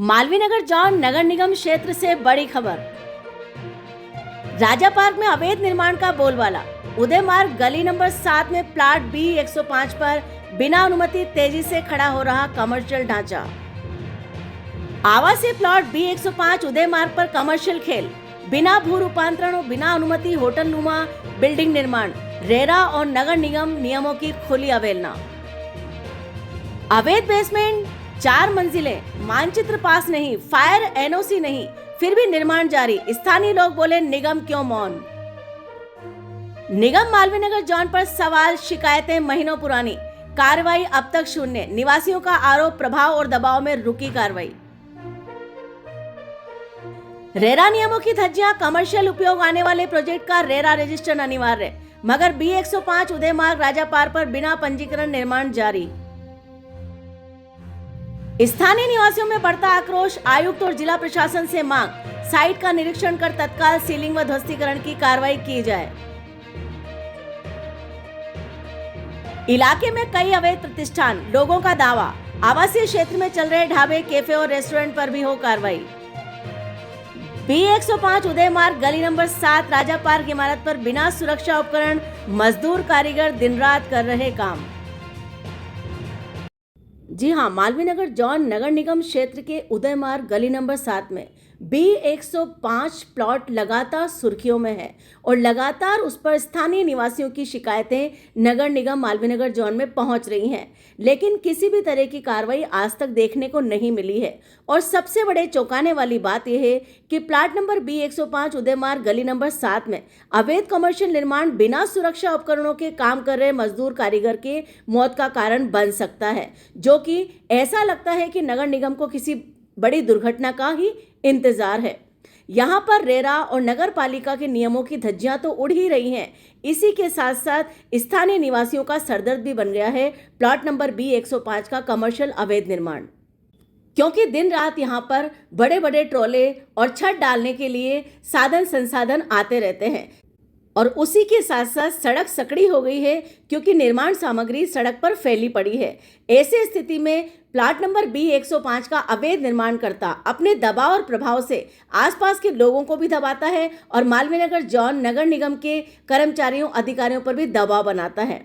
Malviya John नगर निगम क्षेत्र से बड़ी खबर। राजा पार्क में अवैध निर्माण का बोलबाला। उदय मार्ग गली नंबर 7 में प्लाट बी 105 पर बिना अनुमति तेजी से खड़ा हो रहा कमर्शियल ढांचा। आवासीय प्लॉट बी 105 उदय मार्ग पर कमर्शियल खेल, बिना भू रूपांतरण और बिना अनुमति होटल नुमा बिल्डिंग निर्माण, रेरा और नगर निगम नियमों की खुली अवहेलना। अवैध बेसमेंट 4 मंजिलें, मानचित्र पास नहीं, फायर एनओसी नहीं, फिर भी निर्माण जारी। स्थानीय लोग बोले निगम क्यों मौन। निगम मालवीय जॉन पर सवाल, शिकायतें महीनों पुरानी, कार्रवाई अब तक शून्य। निवासियों का आरोप, प्रभाव और दबाव में रुकी कार्रवाई। रेरा नियमों की धज्जियां, कमर्शियल उपयोग आने वाले प्रोजेक्ट का रेरा रजिस्ट्रेशन अनिवार्य, मगर बी 105 उदय मार्ग राजा पार्क पर बिना पंजीकरण निर्माण जारी। स्थानीय निवासियों में बढ़ता आक्रोश, आयुक्त और जिला प्रशासन से मांग, साइट का निरीक्षण कर तत्काल सीलिंग व ध्वस्तीकरण की कार्रवाई की जाए। इलाके में कई अवैध प्रतिष्ठान, लोगों का दावा, आवासीय क्षेत्र में चल रहे ढाबे, कैफे और रेस्टोरेंट पर भी हो कार्रवाई। बी 105 उदय मार्ग गली नंबर 7 राजा पार्क इमारत पर बिना सुरक्षा उपकरण, मजदूर कारीगर दिन रात कर रहे काम। जी हां, मालवीय जॉन नगर निगम क्षेत्र के उदय मार्ग गली नंबर 7 में बी 105 प्लॉट लगातार सुर्खियों में है और लगातार उस पर स्थानीय निवासियों की शिकायतें नगर निगम मालवीय जॉन में पहुंच रही हैं, लेकिन किसी भी तरह की कार्रवाई आज तक देखने को नहीं मिली है। और सबसे बड़े चौंकाने वाली बात यह है कि प्लाट नंबर बी 105 उदय मार्ग गली नंबर 7 में अवैध कमर्शियल निर्माण बिना सुरक्षा उपकरणों के काम कर रहे मजदूर कारीगर के मौत का कारण बन सकता है, जो कि ऐसा लगता है कि नगर निगम को किसी बड़ी दुर्घटना का ही इंतजार है। यहाँ पर रेरा और नगर पालिका के नियमों की धज्जियां तो उड़ ही रही हैं, इसी के साथ साथ स्थानीय निवासियों का सरदर्द भी बन गया है प्लॉट नंबर बी 105 का कमर्शियल अवैध निर्माण, क्योंकि दिन रात यहाँ पर बड़े बड़े ट्रोले और छत डालने के लिए साधन संसाधन आते रहते हैं और उसी के साथ साथ सड़क सकड़ी हो गई है, क्योंकि निर्माण सामग्री सड़क पर फैली पड़ी है। ऐसे स्थिति में प्लाट नंबर बी 105 का अवैध निर्माण करता अपने दबाव और प्रभाव से आसपास के लोगों को भी दबाता है और मालवीय जॉन नगर निगम के कर्मचारियों अधिकारियों पर भी दबाव बनाता है,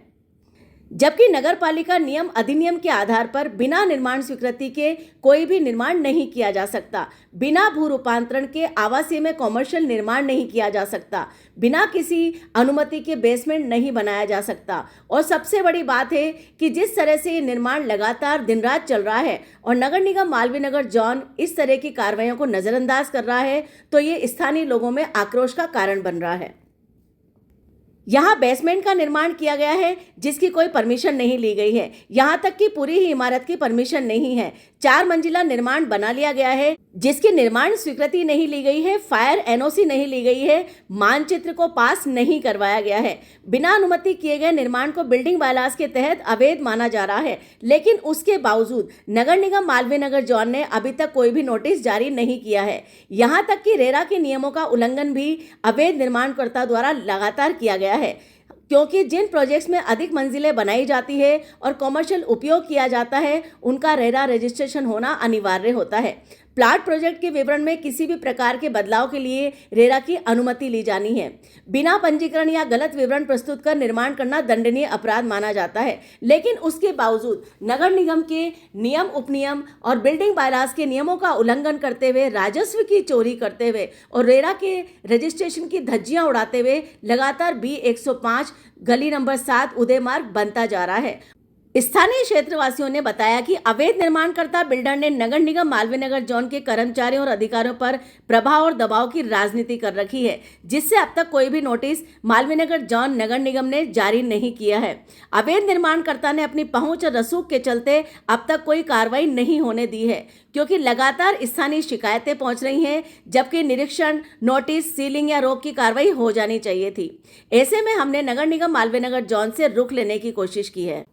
जबकि नगर पालिका नियम अधिनियम के आधार पर बिना निर्माण स्वीकृति के कोई भी निर्माण नहीं किया जा सकता, बिना भू रूपांतरण के आवासीय में कॉमर्शियल निर्माण नहीं किया जा सकता, बिना किसी अनुमति के बेसमेंट नहीं बनाया जा सकता। और सबसे बड़ी बात है कि जिस तरह से ये निर्माण लगातार दिन रात चल रहा है और नगर निगम मालवीय जॉन इस तरह की कार्रवाइयों को नजरअंदाज कर रहा है, तो ये स्थानीय लोगों में आक्रोश का कारण बन रहा है। यहाँ बेसमेंट का निर्माण किया गया है जिसकी कोई परमिशन नहीं ली गई है, यहाँ तक कि पूरी ही इमारत की परमिशन नहीं है। 4 मंजिला निर्माण बना लिया गया है जिसकी निर्माण स्वीकृति नहीं ली गई है, फायर एनओसी नहीं ली गई है, मानचित्र को पास नहीं करवाया गया है। बिना अनुमति किए गए निर्माण को बिल्डिंग बायलॉज के तहत अवैध माना जा रहा है, लेकिन उसके बावजूद नगर निगम मालवीय जॉन ने अभी तक कोई भी नोटिस जारी नहीं किया है। यहाँ तक कि रेरा के नियमों का उल्लंघन भी अवैध निर्माणकर्ता द्वारा लगातार किया गया है, क्योंकि जिन प्रोजेक्ट्स में अधिक मंजिलें बनाई जाती है और कमर्शियल उपयोग किया जाता है, उनका रेरा रजिस्ट्रेशन होना अनिवार्य होता है। प्लाट प्रोजेक्ट के विवरण में किसी भी प्रकार के बदलाव के लिए रेरा की अनुमति ली जानी है। बिना पंजीकरण या गलत विवरण प्रस्तुत कर निर्माण करना दंडनीय अपराध माना जाता है, लेकिन उसके बावजूद नगर निगम के नियम उपनियम और बिल्डिंग बायलॉज के नियमों का उल्लंघन करते हुए, राजस्व की चोरी करते हुए और रेरा के रजिस्ट्रेशन की धज्जियां उड़ाते हुए लगातार बी 105 गली नंबर 7 उदय मार्ग बनता जा रहा है। स्थानीय क्षेत्रवासियों ने बताया कि अवैध निर्माणकर्ता बिल्डर ने नगर निगम मालवीय जॉन के कर्मचारियों और अधिकारियों पर प्रभाव और दबाव की राजनीति कर रखी है, जिससे अब तक कोई भी नोटिस मालवीय जॉन नगर निगम ने जारी नहीं किया है। अवैध निर्माणकर्ता ने अपनी पहुंच और रसूख के चलते अब तक कोई कार्रवाई नहीं होने दी है, क्योंकि लगातार स्थानीय शिकायतें पहुंच रही हैं, जबकि निरीक्षण, नोटिस, सीलिंग या रोक की कार्रवाई हो जानी चाहिए थी। ऐसे में हमने नगर निगम मालवीय जॉन से रुख लेने की कोशिश की है।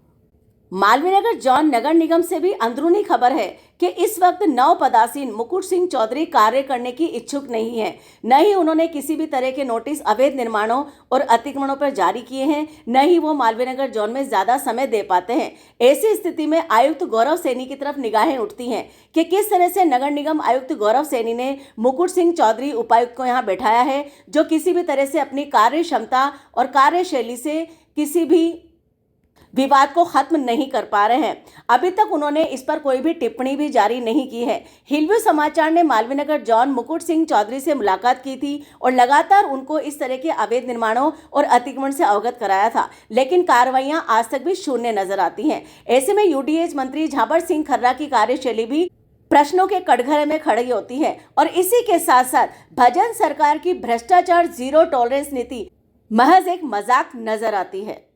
मालवीय जॉन नगर निगम से भी अंदरूनी खबर है कि इस वक्त नव पदासीन मुकुट सिंह चौधरी कार्य करने की इच्छुक नहीं है। न ही उन्होंने किसी भी तरह के नोटिस अवैध निर्माणों और अतिक्रमणों पर जारी किए हैं, न ही वो मालवीय जोन में ज्यादा समय दे पाते हैं। ऐसी स्थिति में आयुक्त गौरव सैनी की तरफ निगाहें उठती हैं कि किस तरह से नगर निगम आयुक्त गौरव सैनी ने मुकुट सिंह चौधरी उपायुक्त को यहाँ बैठाया है, जो किसी भी तरह से अपनी कार्य क्षमता और कार्यशैली से किसी भी विवाद को खत्म नहीं कर पा रहे हैं। अभी तक उन्होंने इस पर कोई भी टिप्पणी भी जारी नहीं की है। हिलव्यू समाचार ने मालवीय जॉन मुकुट सिंह चौधरी से मुलाकात की थी और लगातार उनको इस तरह के अवैध निर्माणों और अतिक्रमण से अवगत कराया था, लेकिन कार्रवाइयां आज तक भी शून्य नजर आती हैं। ऐसे में यूडीएच मंत्री झाबर सिंह खर्रा की कार्यशैली भी प्रश्नों के कटघरे में खड़ी होती है और इसी के साथ साथ भजन सरकार की भ्रष्टाचार जीरो टॉलरेंस नीति महज एक मजाक नजर आती है।